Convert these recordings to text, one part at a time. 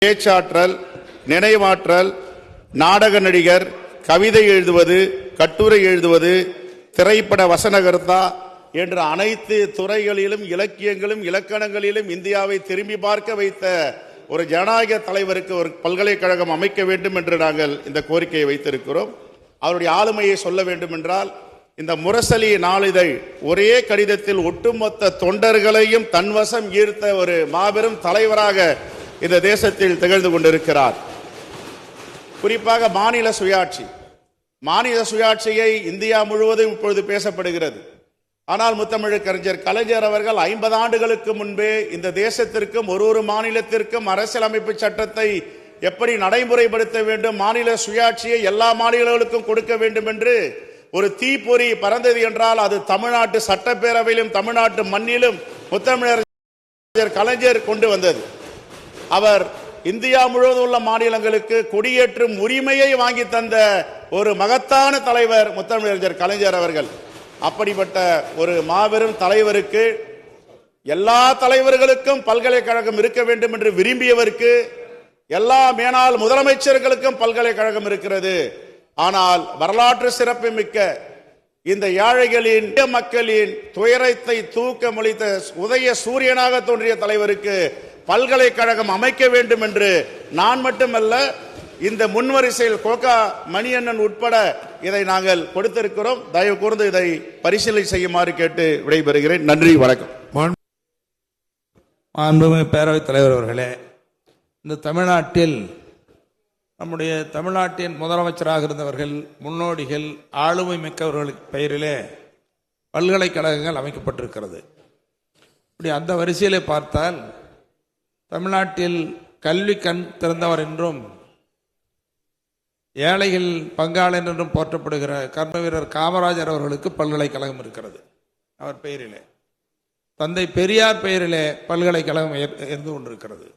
பேச்சாற்றல், நினைவாற்றல், நாடக நடிகர், கவிதை எழுதுவது, கட்டுரை எழுதுவது, திரைப்பட வசனகர்த்தா என்ற அனைத்து துறைகளிலும் இலக்கியங்களும் இலக்கணங்களிலும் இந்தியாவை திரும்பி பார்க்க வைத்த ஒரு ஜனநாயக தலைவருக்கு ஒரு பல்கலைக்கழகம் அமைக்க வேண்டும் என்று நாங்கள் இந்த கோரிக்கையை வைத்திருக்கிறோம். அவருடைய ஆளுமையை சொல்ல வேண்டும் என்றால், இந்த முரசொலி நாளிதழ் ஒரே கடிதத்தில் ஒட்டுமொத்த தொண்டர்களையும் தன்வசம் ஈர்த்த ஒரு மாபெரும் தலைவராக இந்த தேசத்தில் திகழ்ந்து கொண்டிருக்கிறார். குறிப்பாக மாநில சுயாட்சியை இந்தியா முழுவதும் இப்பொழுது பேசப்படுகிறது. ஆனால் முத்தமிழறிஞர் கலைஞர் அவர்கள் 50 ஆண்டுகளுக்கு முன்பே இந்த தேசத்திற்கும் ஒரு மாநிலத்திற்கும் அரசியலமைப்பு சட்டத்தை எப்படி நடைமுறைப்படுத்த வேண்டும், மாநில சுயாட்சியை எல்லா மாநிலங்களுக்கும் கொடுக்க வேண்டும் என்று ஒரு தீப்பொறி பறந்தது என்றால் அது தமிழ்நாட்டு சட்டப்பேரவையிலும் தமிழ்நாட்டு மண்ணிலும் முத்தமிழறிஞர் கலைஞர் கொண்டு வந்தது. அவர் இந்தியா முழுவதும் உள்ள மாநிலங்களுக்கு கொடியேற்றும் உரிமையை வாங்கி தந்த ஒரு மகத்தான தலைவர் முத்தமிழறிஞர் கலைஞர் அவர்கள். அப்படிப்பட்ட ஒரு மாபெரும் தலைவருக்கு, எல்லா தலைவர்களுக்கும் பல்கலைக்கழகம் இருக்க வேண்டும் என்று விரும்பியவருக்கு, எல்லா மேனாள் முதலமைச்சர்களுக்கும் பல்கலைக்கழகம் இருக்கிறது. ஆனால் வரலாற்று சிறப்பு மிக்க இந்த ஏழைகளின் மக்களின் துயரத்தை தூக்க மொழித்த உதய சூரியனாக தோன்றிய தலைவருக்கு பல்கலைக்கழகம் அமைக்க வேண்டும் என்று நான் மட்டுமல்ல, இந்த முன்வரிசையில் கோகா மணியண்ணன் உட்பட இதை நாங்கள் கொடுத்திருக்கிறோம். தயவு கூர்ந்து இதை பரிசீலனை செய்யுமாறு கேட்டு விடைபெறுகிறேன். நன்றி, வணக்கம். மாண்புமிகு பேரவைத் தலைவர் அவர்களே, இந்த தமிழ்நாட்டில் நம்முடைய தமிழ்நாட்டின் முதலமைச்சராக இருந்தவர்கள், முன்னோடிகள், ஆளுமை மிக்கவர்களுக்கு பெயரிலே பல்கலைக்கழகங்கள் அமைக்கப்பட்டிருக்கிறது. இப்படி அந்த வரிசையிலே பார்த்தால் தமிழ்நாட்டில் கல்வி கண் திறந்தவர் என்றும் ஏழைகள் பங்காளன் என்றும் போற்றப்படுகிற கர்ம வீரர் காமராஜர் அவர்களுக்கு பல்கலைக்கழகம் இருக்கிறது. அவர் பெயரிலே, தந்தை பெரியார் பெயரிலே பல்கலைக்கழகம் இருந்து கொண்டிருக்கிறது.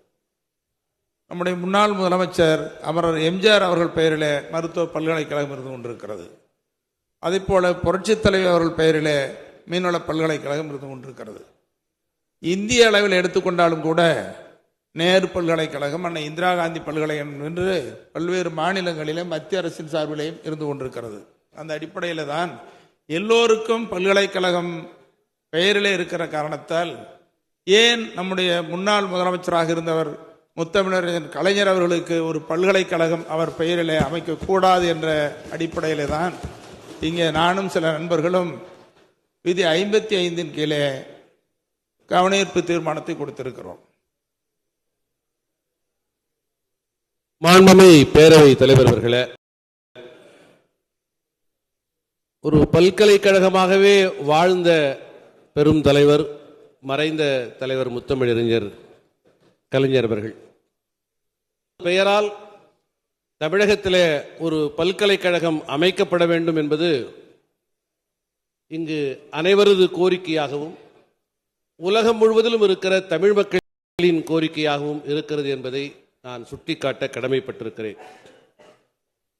நம்முடைய முன்னாள் முதலமைச்சர் அமரர் எம்ஜிஆர் அவர்கள் பெயரிலே மருத்துவ பல்கலைக்கழகம் இருந்து கொண்டிருக்கிறது. அதே போல புரட்சித் தலைவர் அவர்கள் பெயரிலே மீன்வள பல்கலைக்கழகம் இருந்து கொண்டிருக்கிறது. இந்திய அளவில் எடுத்துக்கொண்டாலும் கூட நேரு பல்கலைக்கழகம், அன்னை இந்திரா காந்தி பல்கலைக்கழகம் என்று பல்வேறு மாநிலங்களிலே மத்திய அரசின் சார்பிலேயும் இருந்து கொண்டிருக்கிறது. அந்த அடிப்படையில் தான் எல்லோருக்கும் பல்கலைக்கழகம் பெயரிலே இருக்கிற காரணத்தால் ஏன் நம்முடைய முன்னாள் முதலமைச்சராக இருந்தவர் முத்தமிழறிஞர் கலைஞர் அவர்களுக்கு ஒரு பல்கலைக்கழகம் அவர் பெயரிலே அமைக்கக்கூடாது என்ற அடிப்படையிலே தான் இங்கே நானும் சில நண்பர்களும் விதி 55 கீழே கவனஈர்ப்பு தீர்மானத்தை கொடுத்திருக்கிறோம். மாண்புமிகு பேரவை தலைவர் அவர்களே, ஒரு பல்கலைக்கழகமாகவே வாழ்ந்த பெரும் தலைவர், மறைந்த தலைவர் முத்தமிழறிஞர் கலைஞர் அவர்கள் பெயரால் தமிழகத்திலே ஒரு பல்கலைக்கழகம் அமைக்கப்பட வேண்டும் என்பது இங்கு அனைவரது கோரிக்கையாகவும் உலகம் முழுவதிலும் இருக்கிற தமிழ் மக்களின் கோரிக்கையாகவும் இருக்கிறது என்பதை நான் சுட்டிக்காட்ட கடமைப்பட்டிருக்கிறேன்.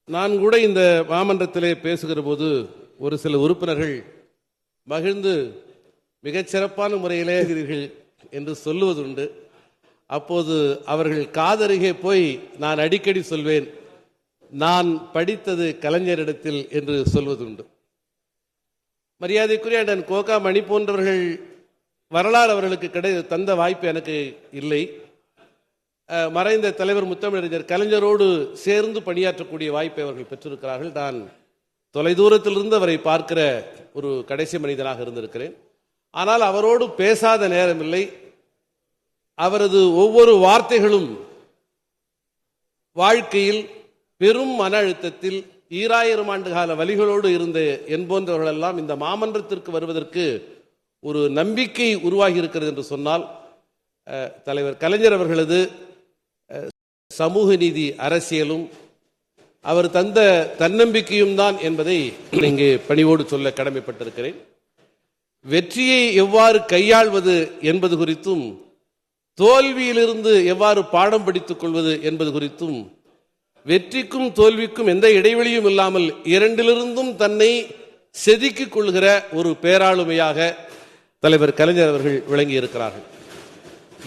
நான் கூட இந்த மாமன்றத்திலே பேசுகிற போது ஒரு சில உறுப்பினர்கள் மகிழ்ந்து மிகச்சிறப்பான முறையிலே இருக்கிறீர்கள் என்று சொல்லுவதுண்டு. அப்போது அவர்கள் காதருகே போய் நான் அடிக்கடி சொல்வேன், நான் படித்தது கலைஞரிடத்தில் என்று சொல்வதுண்டு. மரியாதைக்குரிய அண்ணன் கோகா மணி போன்றவர்கள் வரலாறு அவர்களுக்கு தந்த வாய்ப்பு எனக்கு இல்லை. மறைந்த தலைவர் முத்தமிழறிஞர் கலைஞரோடு சேர்ந்து பணியாற்றக்கூடிய வாய்ப்பை அவர்கள் பெற்றிருக்கிறார்கள். நான் தொலைதூரத்திலிருந்து அவரை பார்க்கிற ஒரு கடைசி மனிதனாக இருந்திருக்கிறேன். ஆனால் அவரோடு பேசாத நேரமில்லை. அவரது ஒவ்வொரு வார்த்தைகளும் வாழ்க்கையில் பெரும் மன அழுத்தத்தில் 2000 ஆண்டு கால வலிகளோடு இருந்த என் போன்றவர்களெல்லாம் இந்த மாமன்றத்திற்கு வருவதற்கு ஒரு நம்பிக்கை உருவாகி இருக்கிறது என்று சொன்னால் தலைவர் கலைஞர் அவர்களது சமூக நீதி அரசியலும் அவர் தந்த தன்னம்பிக்கையும் தான் என்பதை இங்கே பணிவோடு சொல்ல கடமைப்பட்டிருக்கிறேன். வெற்றியை எவ்வாறு கையாள்வது என்பது குறித்தும், தோல்வியிலிருந்து எவ்வாறு பாடம் படித்துக் கொள்வது என்பது குறித்தும், வெற்றிக்கும் தோல்விக்கும் எந்த இடைவெளியும் இல்லாமல் இரண்டிலிருந்தும் தன்னை செதுக்கிக் கொள்கிற ஒரு பேராளுமையாக தலைவர் கலைஞர் அவர்கள் விளங்கி இருக்கிறார்கள்.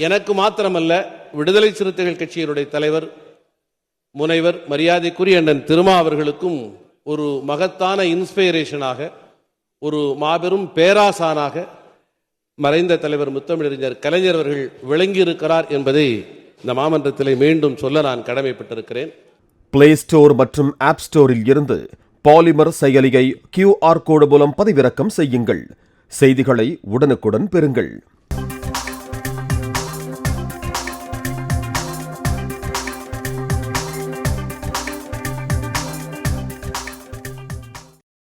எனக்கு மாத்திரமல்ல, விடுதலை சிறுத்தைகள் கட்சியினுடைய தலைவர் முனைவர் மரியாதைக்குரிய அண்ணன் திருமா அவர்களுக்கும் ஒரு மகத்தான இன்ஸ்பைரேஷனாக, ஒரு மாபெரும் பேராசானாக மறைந்த தலைவர் முத்தமிழறிஞர் கலைஞர் அவர்கள் விளங்கியிருக்கிறார் என்பதை இந்த மாமன்றத்திலே மீண்டும் சொல்ல நான் கடமைப்பட்டிருக்கிறேன். பிளே ஸ்டோர் மற்றும் ஆப் ஸ்டோரில் இருந்து பாலிமர் செயலியை QR கோடு மூலம் பதிவிறக்கம் செய்யுங்கள். செய்திகளை உடனுக்குடன் பெறுங்கள்.